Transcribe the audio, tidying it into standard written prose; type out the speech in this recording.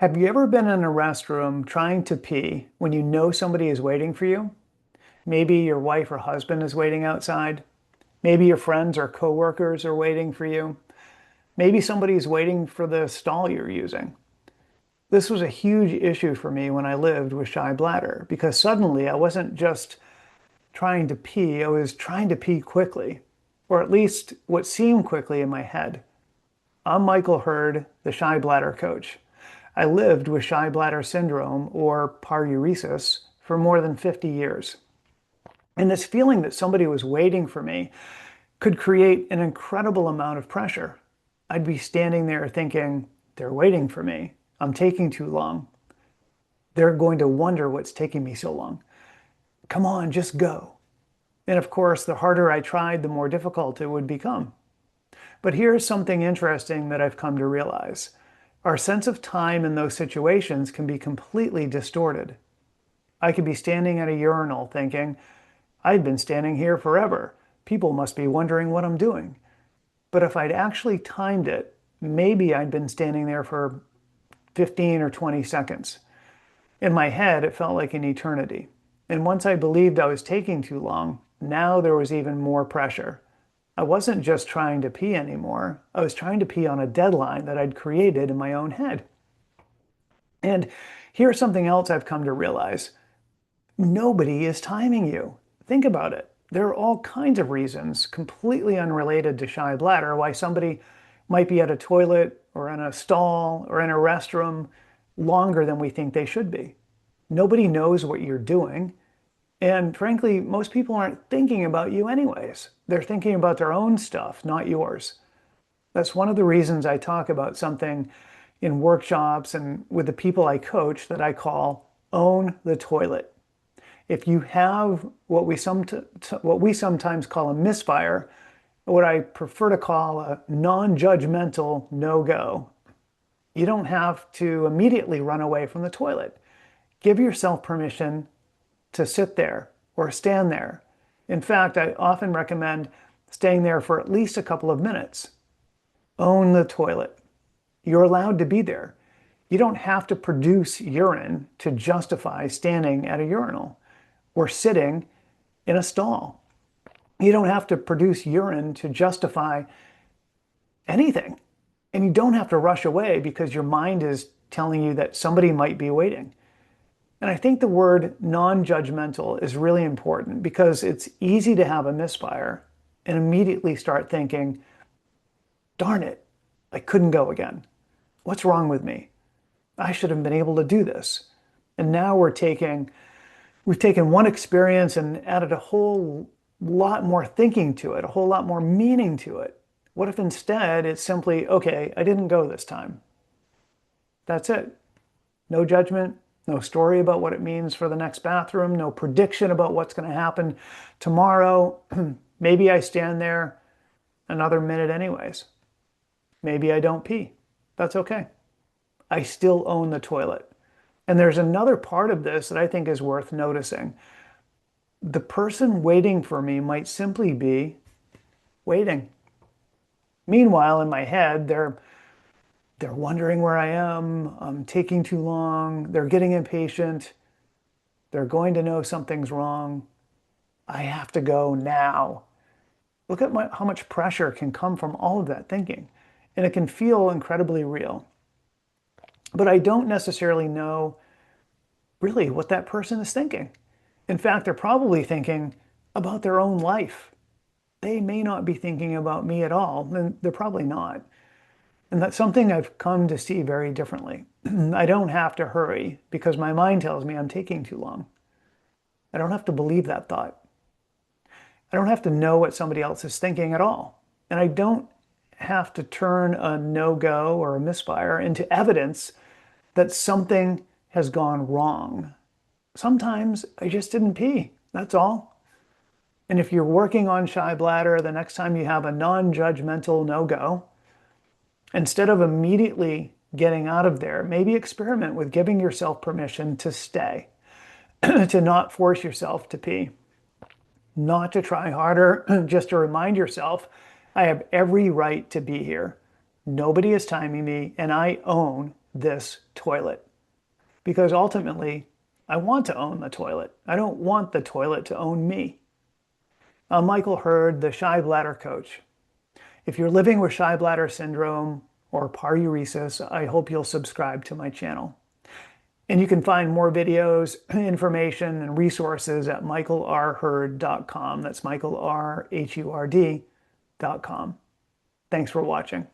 Have you ever been in a restroom trying to pee when you know somebody is waiting for you? Maybe your wife or husband is waiting outside. Maybe your friends or coworkers are waiting for you. Maybe somebody is waiting for the stall you're using. This was a huge issue for me when I lived with shy bladder because suddenly I wasn't just trying to pee, I was trying to pee quickly, or at least what seemed quickly in my head. I'm Michael Hurd, the shy bladder coach. I lived with shy bladder syndrome, or paruresis, for more than 50 years. And this feeling that somebody was waiting for me could create an incredible amount of pressure. I'd be standing there thinking, they're waiting for me. I'm taking too long. They're going to wonder what's taking me so long. Come on, just go. And of course, the harder I tried, the more difficult it would become. But here's something interesting that I've come to realize. Our sense of time in those situations can be completely distorted. I could be standing at a urinal thinking, I've been standing here forever. People must be wondering what I'm doing. But if I'd actually timed it, maybe I'd been standing there for 15 or 20 seconds. In my head, it felt like an eternity. And once I believed I was taking too long, now there was even more pressure. I wasn't just trying to pee anymore. I was trying to pee on a deadline that I'd created in my own head. And here's something else I've come to realize. Nobody is timing you. Think about it. There are all kinds of reasons, completely unrelated to shy bladder, why somebody might be at a toilet or in a stall or in a restroom longer than we think they should be. Nobody knows what you're doing. And frankly, most people aren't thinking about you anyways. They're thinking about their own stuff, not yours. That's one of the reasons I talk about something in workshops and with the people I coach that I call own the toilet. If you have what we sometimes call a misfire, what I prefer to call a non-judgmental no-go, you don't have to immediately run away from the toilet. Give yourself permission to sit there or stand there. In fact, I often recommend staying there for at least a couple of minutes. Own the toilet. You're allowed to be there. You don't have to produce urine to justify standing at a urinal or sitting in a stall. You don't have to produce urine to justify anything. And you don't have to rush away because your mind is telling you that somebody might be waiting. And I think the word non-judgmental is really important because it's easy to have a misfire and immediately start thinking, darn it, I couldn't go again. What's wrong with me? I should have been able to do this. And now we've taken one experience and added a whole lot more thinking to it, a whole lot more meaning to it. What if instead it's simply, okay, I didn't go this time. That's it. No judgment, no story about what it means for the next bathroom, no prediction about what's going to happen tomorrow. Maybe I stand there another minute anyways. Maybe I don't pee. That's okay. I still own the toilet. And there's another part of this that I think is worth noticing. The person waiting for me might simply be waiting. Meanwhile, in my head, they're wondering where I am. I'm taking too long. They're getting impatient. They're going to know something's wrong. I have to go now. Look at how much pressure can come from all of that thinking. And it can feel incredibly real. But I don't necessarily know really what that person is thinking. In fact, they're probably thinking about their own life. They may not be thinking about me at all, and they're probably not. And that's something I've come to see very differently. I don't have to hurry because my mind tells me I'm taking too long. I don't have to believe that thought. I don't have to know what somebody else is thinking at all. And I don't have to turn a no-go or a misfire into evidence that something has gone wrong. Sometimes I just didn't pee. That's all. And if you're working on shy bladder, the next time you have a non-judgmental no-go, instead of immediately getting out of there, maybe experiment with giving yourself permission to stay, to not force yourself to pee, not to try harder, just to remind yourself, I have every right to be here. Nobody is timing me, and I own this toilet. Because ultimately, I want to own the toilet. I don't want the toilet to own me. I'm Michael Hurd, the shy bladder coach. If you're living with shy bladder syndrome or paruresis, I hope you'll subscribe to my channel. And you can find more videos, information, and resources at michaelrhurd.com. That's michaelrhurd.com. Thanks for watching.